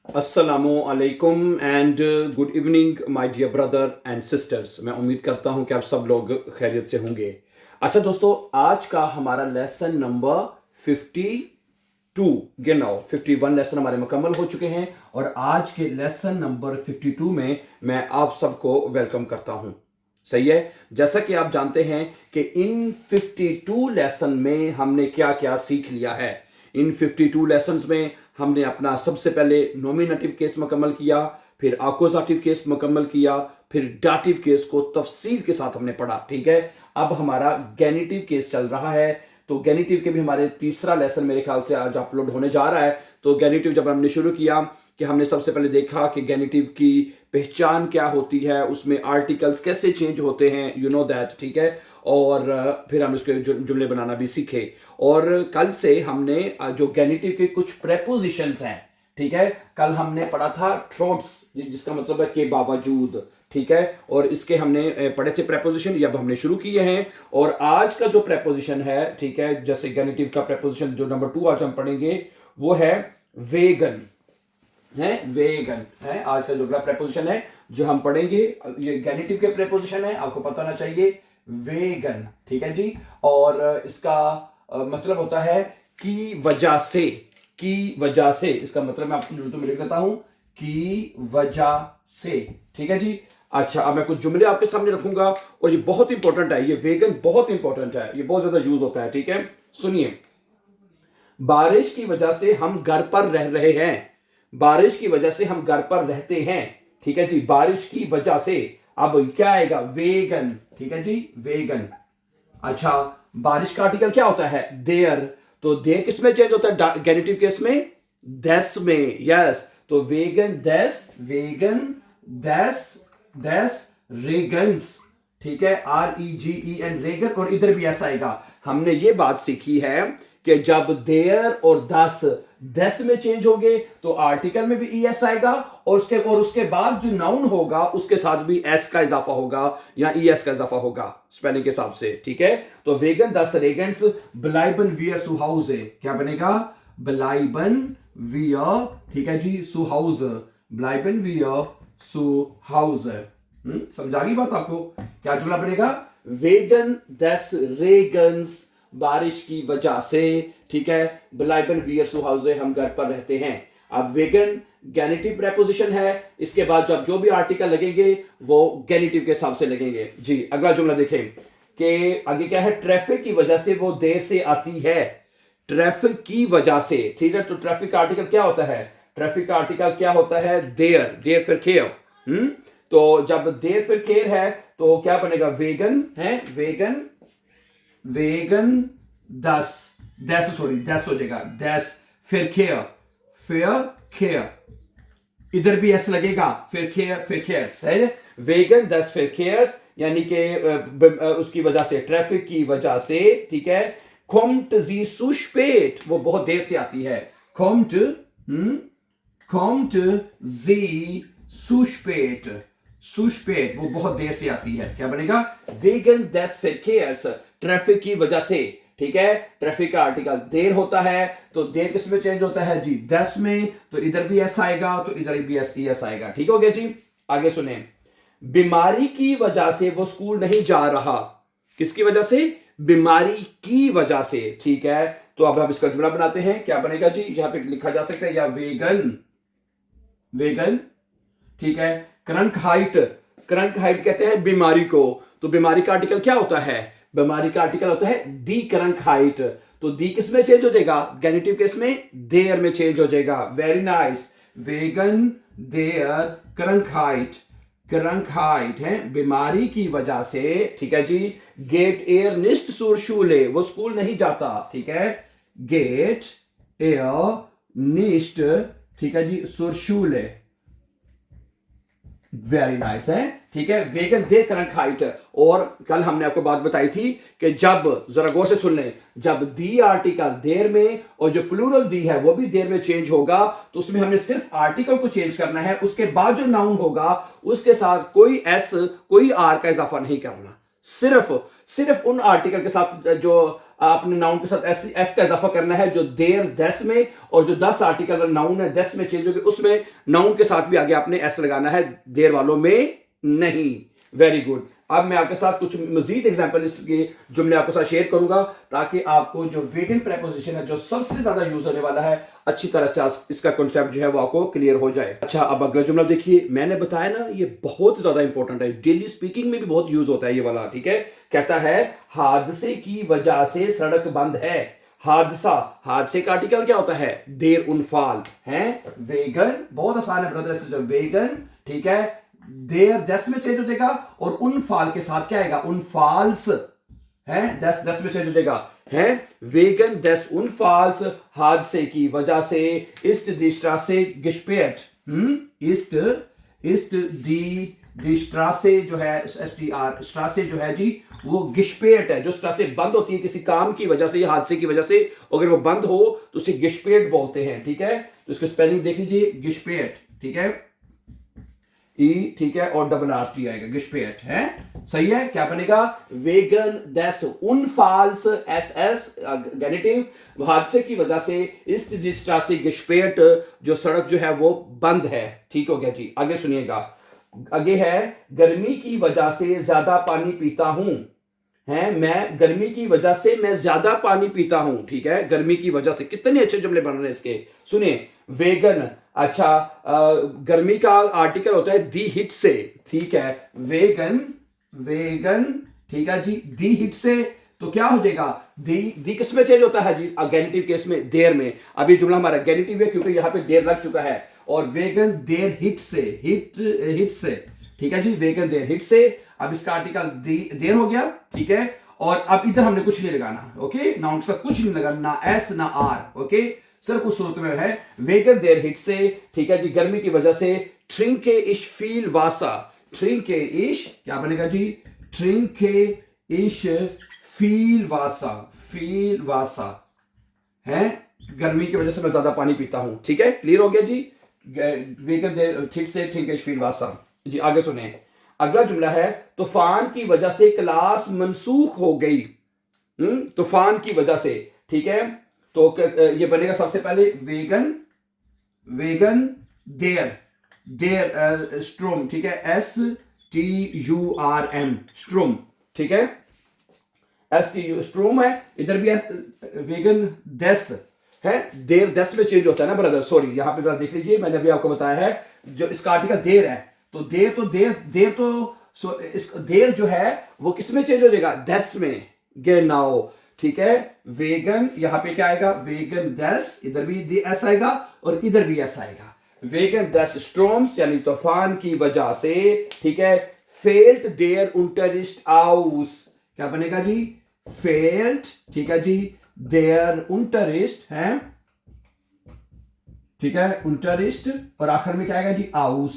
अस्सलामु अलैकुम and good evening my dear brother and sisters. मैं उम्मीद करता हूं कि आप सब लोग खैरियत से होंगे। अच्छा दोस्तों, आज का हमारा लेसन नंबर 52, गिनाओ 51 लेसन हमारे मुकम्मल हो चुके हैं और आज के लेसन नंबर 52 में मैं आप सबको वेलकम करता हूं। सही है। जैसा कि आप जानते हैं कि इन 52 लेसन में हमने क्या क्या सीख लिया है। इन 52 लेसन्स में हमने अपना सबसे पहले नॉमिनेटिव केस मुकम्मल किया, फिर आकुजाटिव केस मुकम्मल किया, फिर डाटिव केस को तफसील के साथ हमने पढ़ा। ठीक है, अब हमारा गेनिटिव केस चल रहा है। तो गेनिटिव के भी हमारे तीसरा लेसन मेरे ख्याल से आज अपलोड होने जा रहा है। तो गेनिटिव जब हमने शुरू किया कि हमने सबसे पहले देखा कि गेनिटिव की पहचान क्या होती है, उसमें आर्टिकल्स कैसे चेंज होते हैं, यू नो दैट। ठीक है, और फिर हम उसके जुमले बनाना भी सीखे। और कल से हमने जो गेनिटिव के कुछ प्रेपोजिशंस हैं, ठीक है, कल हमने पढ़ा था ट्रोट्स, जिसका मतलब है के बावजूद। ठीक है, और इसके हमने पढ़े थे प्रेपोजिशन, ये अब हमने शुरू किए हैं। और आज का जो प्रेपोजिशन है, ठीक है, जैसे गेनिटिव का प्रेपोजिशन जो नंबर 2 आज हम पढ़ेंगे वो है वेगन। है वेगन है आज का जो अगला प्रेपोजिशन है जो हम पढ़ेंगे। ये गेनिटिव के प्रेपोजिशन है, आपको पता होना चाहिए, वेगन। ठीक है जी। और इसका मतलब होता है की वजह से। की वजह से इसका मतलब मैं आपको उर्दू में लिख देता हूं, की वजह से। ठीक है जी। अच्छा, अब मैं कुछ जुमले आपके सामने रखूंगा और ये बहुत इंपॉर्टेंट है। ये वेगन बहुत इंपॉर्टेंट है, ये बहुत ज्यादा यूज होता है। ठीक है, सुनिए। बारिश की वजह से हम घर पर रह रहे हैं। बारिश की वजह से हम घर पर रहते हैं। ठीक है जी, बारिश की वजह से। अब क्या आएगा? वेगन। ठीक है जी, वेगन। अच्छा, बारिश का आर्टिकल क्या होता है? देयर। तो देयर किस में चेंज होता है? गेनिटिव केस में देस में। यस, तो वेगन देस, वेगन देस, देस रेगन्स। ठीक है, REGEN, रेगन। और इधर भी ऐसा आएगा। हमने ये बात सीखी है कि जब देयर और दस में चेंज हो गए तो आर्टिकल में भी ES आएगा और उसके बाद जो नाउन होगा उसके साथ भी S का इजाफा होगा या ES का इजाफा होगा स्पेलिंग के हिसाब से। ठीक है, तो वेगन दस रेगन्स ब्लाइबन वियर सुहाउजे, क्या बनेगा? ब्लाइबन वियर। ठीक है जी, सुहाउज, ब्लाइबन वियर सुहाउज। समझा गई बात आपको? क्या जुमला बनेगा? वेगन दस रेगन्स, बारिश की वजह से। ठीक है, ब्लाइबन वियर सुहाउजे, हम घर पर रहते हैं। अब वेगन गेनिटिव प्रेपोजिशन है, इसके बाद जब जो भी आर्टिकल लगेंगे वो गेनिटिव के हिसाब से लगेंगे जी। अगला जुमला देखें कि आगे क्या है? ट्रैफिक की वजह से वो देर से आती है। ट्रैफिक की वजह से। ठीक है, तो ट्रैफिक का आर्टिकल क्या होता है? ट्रैफिक का आर्टिकल क्या होता है? देयर। देयर फिर केयर। तो जब देयर फिर केयर है तो क्या बनेगा? वेगन है, वेगन, वेगन दस, दस हो जाएगा, दस फिर केयर, फिर केयर। इधर भी एस लगेगा, फिर केयर, फिर केयर्स है। वेगन दस फिर केयर्स, यानी कि उसकी वजह से, ट्रैफिक की वजह से। ठीक है, kommt sie zu spät, वो बहुत देर से आती है। kommt sie zu spät, zu spät, वो बहुत देर से आती है। क्या बनेगा? वेगन दस verkehrs, ट्रैफिक की वजह से। ठीक है, ट्रैफिक का आर्टिकल देर होता है तो देर किस में चेंज होता है जी? दस में। तो इधर भी एस आएगा तो इधर भी एस आएगा। ठीक हो गया जी। आगे सुने। बीमारी की वजह से वो स्कूल नहीं जा रहा। किसकी वजह से? बीमारी की वजह से। ठीक है, तो अब हम इसका जुमला बनाते हैं। क्या बनेगा जी? यहां पे लिखा जा सकता है या वेगन, वेगन। ठीक है, क्रंक हाइट, क्रंक हाइट कहते हैं बीमारी को। तो बीमारी का आर्टिकल क्या होता है? बीमारी का आर्टिकल होता है दी क्रंक हाइट। तो दी किस में चेंज हो जाएगा? गेनिटिव केस में देयर में चेंज हो जाएगा। वेरी नाइस, वेगन देयर क्रंक हाइट, क्रंक हाइट है बीमारी की वजह से। ठीक है जी। गेट एयर निस्ट सुर शूले, वो स्कूल नहीं जाता। ठीक है, गेट एयर निस्ट, ठीक है जी, सुर शूले। वेरी नाइस है। ठीक है, वेगन दे करंट हाइट। और कल हमने आपको बात बताई थी कि जब, जरा गौर से सुन लें, जब दी आर्टिकल देर में और जो प्लूरल दी है वो भी देर में चेंज होगा तो उसमें हमने सिर्फ आर्टिकल को चेंज करना है, उसके बाद जो नाउन होगा उसके साथ कोई एस कोई आर का इजाफा नहीं करना। सिर्फ सिर्फ उन आर्टिकल के साथ जो आपने नाउन के साथ एस का इजाफा करना है, जो देर दस में, और जो 10 आर्टिकल नाउन है 10 में चेंज होगी उसमें नाउन के साथ भी आगे आपने एस लगाना है, देर वालों में नहीं। Very good. अब मैं आपके साथ कुछ मजीद एग्जांपल इसके जुमले आपके साथ शेयर करूंगा ताकि आपको जो वेगन प्रेपोजिशन है जो सबसे ज्यादा यूज होने वाला है अच्छी तरह से इसका कॉन्सेप्ट जो है वो आपको क्लियर हो जाए। अच्छा, अब अगला जुमला देखिए। मैंने बताया ना ये बहुत ज्यादा इंपॉर्टेंट है, डेली स्पीकिंग में भी बहुत यूज होता है ये वाला। ठीक है, कहता है हादसे की वजह से सड़क बंद है। हादसा, हादसे का आर्टिकल क्या होता है? देर उनफाल है। वेगन, बहुत आसान है ब्रदर सिस्टर, वेगन। ठीक है, देर दस में चेंज हो जाएगा और उन फाल के साथ क्या आएगा? उन फाल्स है, दस में चेंज हो जाएगा है। वेगन दस उन फाल्स हादसे की वजह से इस्ट दी स्ट्रासे गिस्पेट। इस्ट दी स्ट्रासे जो है STR स्ट्रासे जो है जी वो गिस्पेट है। जो स्ट्रासे बंद होती है किसी काम की वजह से, हादसे की वजह से, अगर वो बंद हो तो उसे गिस्पेट बोलते हैं। ठीक है, तो इसको स्पेलिंग देख लीजिए, गिस्पेट। ठीक है, ई, ठीक है, और डबल RT आएगा, गिस्पेट है। सही है, क्या बनेगा? वेगन दस उन फाल्स SS गेनेटिव हादसे की वजह से इस स्ट्रासे गिस्पेट जो सड़क जो है वो बंद है। ठीक हो गया जी। आगे सुनिएगा, आगे है गर्मी की वजह से ज्यादा पानी पीता हूं। है, मैं गर्मी की वजह से मैं ज्यादा पानी पीता हूं। ठीक है, गर्मी की वजह से। कितने अच्छे जुमले बन रहे हैं इसके, सुनिए। वेगन, अच्छा गर्मी का आर्टिकल होता है दी हिट से। ठीक है, वेगन ठीक है जी, दी हिट से तो क्या हो जाएगा? दी किस में चेंज होता है जी? गेनेटिव केस में, देर में। अभी जुमला हमारा गेनेटिव है क्योंकि यहां पे देर लग चुका है। और वेगन देर हिट से, हिट से। ठीक है जी, वेगन देर हिट से। अब इसका आर्टिकल देर हो गया। ठीक है, और अब इधर हमने कुछ नहीं लगाना। ओके, नाउन के साथ कुछ नहीं लगाना, ना एस ना आर। ओके, सिर्फ उस सूरत में है वेगन देर हिट से। ठीक है जी, गर्मी की वजह से ट्रिंके इश फील वासा। ट्रिंके इश क्या बनेगा जी? ट्रिंके इश फील वासा, फील वासा है। गर्मी की वजह से मैं ज्यादा पानी पीता हूं। ठीक है, क्लियर हो गया जी। वेगन देर हिट से ट्रिंके इश फील वासा जी। आगे सुने, अगला जुमला है तूफान की वजह से क्लास मनसूख हो गई। तूफान की वजह से। ठीक है, तो ये बनेगा सबसे पहले वेगन देर स्ट्रोम। ठीक है, STURM स्ट्रोम। ठीक है, STU स्ट्रोम है। इधर भी वेगन दस है, देर दस में चेंज होता है ना ब्रदर, सॉरी। यहां पे जरा देख लीजिए, मैंने अभी आपको बताया है जो इसका आर्टिकल देर है, तो देर जो है वो किस में चेंज हो जाएगा? दस में, गेनाओ। ठीक है, वेगन यहां पे क्या आएगा? वेगन दस, इधर भी एस आएगा और इधर भी एस आएगा। वेगन दस स्ट्रोम्स यानी तूफान की वजह से। ठीक है, फेल्ट देयर unterricht aus। क्या बनेगा जी? फेल्ट, ठीक है जी, देयर unterricht है। ठीक है, unterricht, और आखिर में क्या आएगा जी? aus।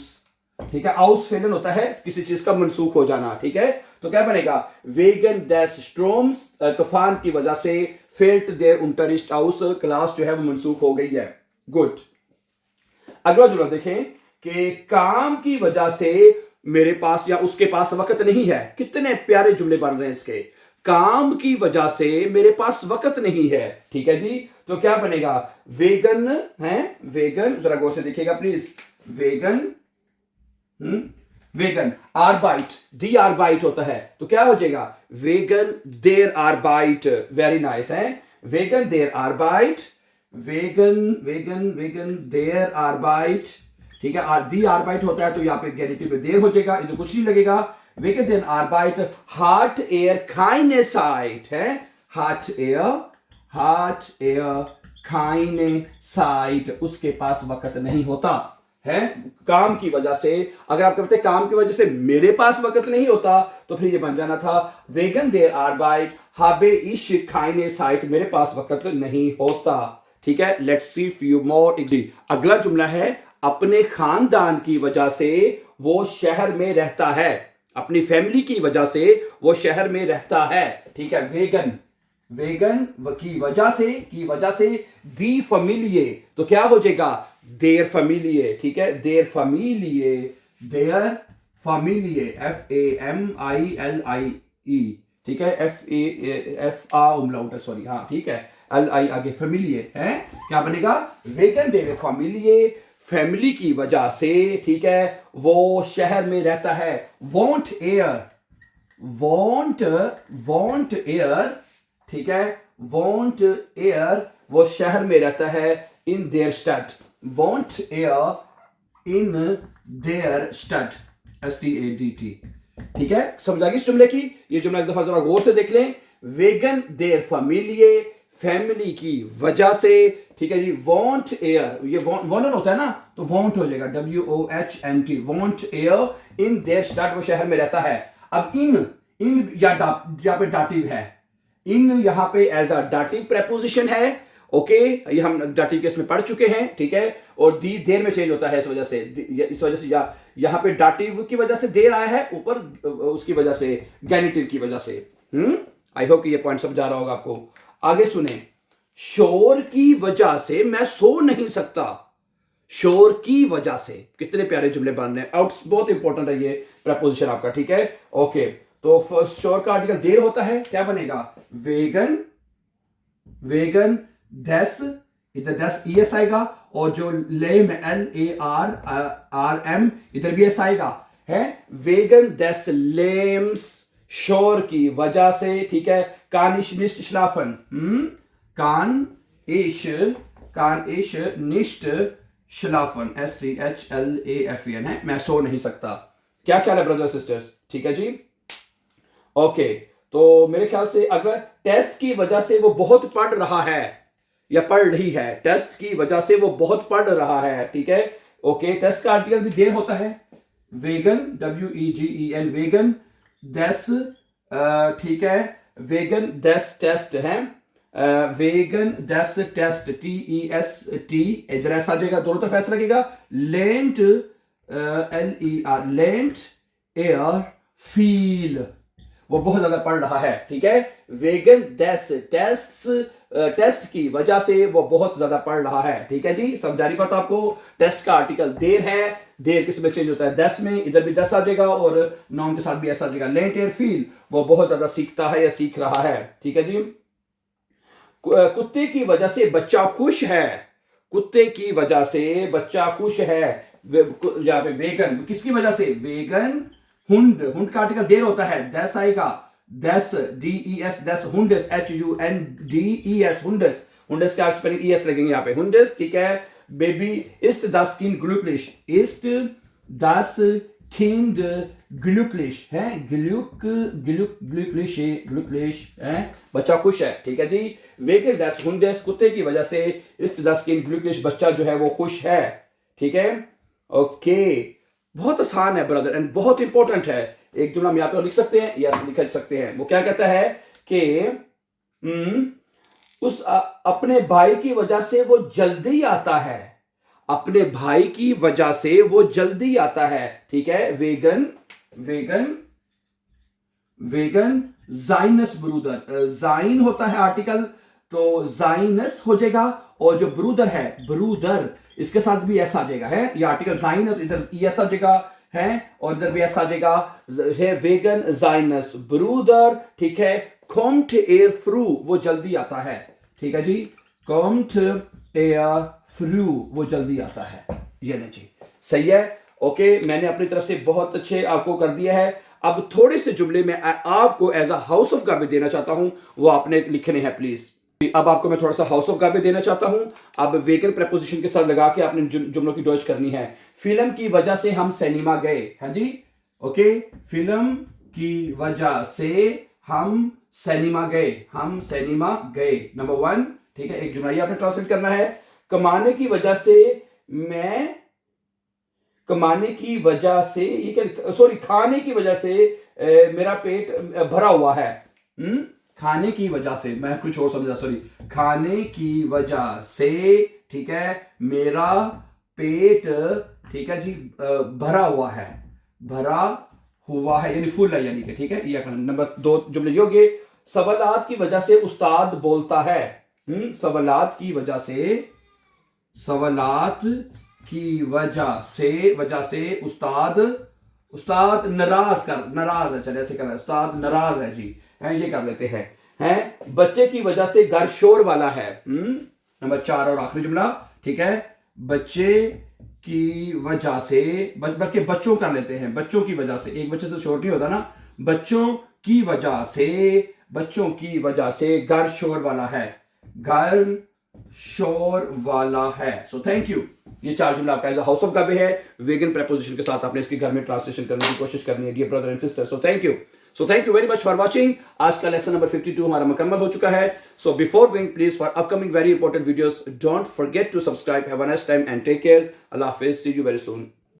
ठीक है, आउस फेलन होता है किसी चीज का मनसूख हो जाना। ठीक है, तो क्या बनेगा? वेगन दस स्ट्रोम्स तूफान की वजह से फेल्ट देयर unterricht aus, क्लास जो है वो मनसूख हो गई है। गुड। अगला जुमला देखें कि काम की वजह से मेरे पास या उसके पास वक्त नहीं है। कितने प्यारे जुमले बन रहे हैं इसके। काम की वजह से मेरे पास वक्त नहीं है। ठीक है जी, तो क्या बनेगा? वेगन है, वेगन जरा गौर से देखिएगा प्लीज। वेगन आरबाइट, दी आरबाइट होता है, तो क्या हो जाएगा? वेगन देर आरबाइट। वेरी नाइस है, वेगन देर आरबाइट, वेगन देर आरबाइट। ठीक है, दी आरबाइट होता है तो यहाँ पे गेनेटिव में देर हो जाएगा, इधर कुछ नहीं लगेगा। वेगन देर आरबाइट हार्ट एयर keine Zeit है। हार्ट एयर keine Zeit, उसके पास वक्त नहीं होता है। काम की वजह से, अगर आप कहते हैं काम की वजह से मेरे पास वक्त नहीं होता तो फिर ये बन जाना था वेगन देर आरबाइट habe ich keine Zeit, मेरे पास वक्त नहीं होता। ठीक है, लेट्स सी फ्यू मोर। अगला जुमला है अपने खानदान की वजह से वो शहर में रहता है। अपनी फैमिली की वजह से वो शहर में रहता है। ठीक है, वेगन की वजह से दी फैमिलिये, तो क्या हो जाएगा? देर फैमिलिये। ठीक है, देर फैमिलिये FAMILIE ठीक है, एफ आ उमलाउट है, सॉरी, हाँ ठीक है, एल आई आगे फैमिलिये है, क्या बनेगा, वेगन देर फैमिलिये, फैमिली की वजह से, ठीक है, वो शहर में रहता है, वॉन्ट एयर, वॉन्ट एयर, ठीक है, वॉन्ट एयर, वो शहर में रहता है, in their stud, want air in their stud, STADT, ठीक है, समझा गई इस जुमले की। ये जुमला एक दफा जरा गौर से देख लें, वेगन देर फैमिलिये, फैमिली की वजह से, ठीक है जी, वॉन्ट एयर, ये वॉन्ट होता है ना, तो वॉन्ट हो जाएगा WOHNT, want air in their stud, वो शहर में रहता है। अब इन यहाँ पे डाटिव है, इन यहाँ पे एज अ डाटिव प्रेपोजिशन है, ओके, ये हम डाटिव केस में पढ़ चुके हैं, ठीक है, और दी देर में चेंज होता है इस वजह से यहाँ पे डाटिव की वजह से देर आया है, ऊपर उसकी वजह से गैनिटिव की वजह से। आई होप कि ये पॉइंट समझा रहा होगा आपको। आगे सुने, शोर की वजह से मैं सो नहीं सकता, शोर की वजह से, कितने प्यारे जुमले बन रहे हैं, आउट्स बहुत इंपॉर्टेंट है ये प्रपोजिशन आपका, ठीक है, ओके। तो शोर का आर्टिकल देर होता है, क्या बनेगा, वेगन दस, इधर दस ES आएगा, और जो लेम LARM इधर भी एस आएगा, है, वेगन दस लेम्स, शोर की वजह से, ठीक है, कान इश निष्ट श्लाफन, कान इश निष्ट श्लाफन, SCHLAFEN है, मैं सो नहीं सकता। क्या ख्याल है ब्रदर सिस्टर्स, ठीक है जी, ओके। तो मेरे ख्याल से अगर टेस्ट की वजह से वो बहुत पढ़ रहा है या पढ़ रही है, टेस्ट की वजह से वो बहुत पढ़ रहा है, ठीक है, ओके, टेस्ट का आर्टिकल भी देर होता है, वेगन WEGEN, वेगन दस, ठीक है, वेगन दस टेस्ट है, वेगन दस टेस्ट, TEST, इधर ऐसा आ जाएगा, दोनों तरफ ऐसा लगेगा, lent LER, lent air feel, वो बहुत ज्यादा पढ़ रहा है, ठीक है, वेगन दस टेस्ट की वजह से वो बहुत ज्यादा पढ़ रहा है, ठीक है जी, समझा रही बात आपको। टेस्ट का आर्टिकल देर है, देर किस में चेंज होता है, दस में, इधर भी दस आ जाएगा, और नाउन के साथ भी ऐसा आ जाएगा, लेंट एयर फील, वो बहुत ज्यादा सीखता है या सीख रहा है, ठीक है जी। कुत्ते की वजह से बच्चा खुश है, कुत्ते की वजह से बच्चा खुश है, यहाँ पे वेगन किसकी वजह से, वेगन हुंड का आर्टिकल देर होता है, दस आएगा, दस DES, दस, हुंडस HUNDES, हुंडस का स्पेलिंग ES लगेंगे यहाँ पे, हुंडस, ठीक है, बेबी इस्ट दस किंड ग्लुकलिश, इस्ट दस किंड ग्लुकलिश है, ग्लुकलिश है, बच्चा खुश है, ठीक है जी, वेगन दस हुंडस, कुत्ते की वजह से, इस्ट दस किंड ग्लुकलिश, बच्चा जो है वो खुश है, ठीक है, ओके। बहुत आसान है ब्रदर एंड बहुत इंपॉर्टेंट है। एक जुमला हम यहाँ पे लिख सकते हैं, यस लिख सकते हैं। वो क्या कहता है कि उस अपने भाई की वजह से वो जल्दी आता है, अपने भाई की वजह से वो जल्दी आता है, ठीक है, वेगन जाइनस ब्रूदर, जाइन होता है आर्टिकल, तो जाइनस हो जाएगा, और जो ब्रूदर है, ब्रूदर इसके साथ भी ऐसा आ जाएगा, है, ये आर्टिकल जाइन, इधर ES आ जाएगा, है, और इधर भी ऐसा आ जाएगा, है, वेगन जाइनस ब्रूदर, ठीक है, कॉम्ट एयर फ्रू, वो जल्दी आता है, ठीक है जी, कॉम्ट एयर फ्रू, वो जल्दी आता है, ये नहीं जी, सही है, ओके। मैंने अपनी तरफ से बहुत अच्छे आपको कर दिया है। अब थोड़े से जुमले में आपको एज अ हाउस ऑफ गाबे देना चाहता हूं, वो आपने लिखने हैं प्लीज। अब आपको मैं थोड़ा सा हाउस ऑफ गाबे देना चाहता हूं। अब वेगन प्रेपोजिशन के साथ लगा के आपने जुमलों की डॉज करनी है। फिल्म की वजह से हम सिनेमा गए, हाँ जी, ओके, फिल्म की वजह से हम सिनेमा गए, हम सिनेमा गए, नंबर 1, ठीक है। एक जुमला आपने ट्रांसलेट करना है, कमाने की वजह से मैं, कमाने की वजह से, ये क्या, सॉरी, खाने की वजह से मेरा पेट भरा हुआ है, खाने की वजह से, मैं कुछ और समझा, सॉरी, खाने की वजह से, ठीक है, मेरा पेट, ठीक है जी, भरा हुआ है, भरा हुआ है यानी फुल है, यानी कि, ठीक है। ये नंबर 2 जुमले योग्य, सवालात की वजह से उस्ताद बोलता है, सवालात की वजह से, सवालात की वजह से उस्ताद उस्ताद नाराज है, चलिए ऐसे करना है, उस्ताद नाराज है जी, है ये कर लेते हैं बच्चे की वजह से घर शोर वाला है। नंबर 4 और आखिरी जुमला, ठीक है, बच्चे की वजह से, बल्कि बच्चों कर लेते हैं, बच्चों की वजह से, एक बच्चे से शोर नहीं होता ना, बच्चों की वजह से घर शोर वाला है, घर शोर वाला है। सो थैंक यू। ये 4 जुमला आपका हाउस ऑफ का भी है, वेगन प्रेपोजिशन के साथ आपने इसके घर में ट्रांसलेशन करने की कोशिश करनी है dear brother and sister. So thank you very much for watching. आज का लेसन नंबर 52 हमारा मुकम्मल हो चुका है। So before going, please for upcoming very important videos don't forget to subscribe. Have a nice time and take care. अल्लाह हाफिज, see you very soon.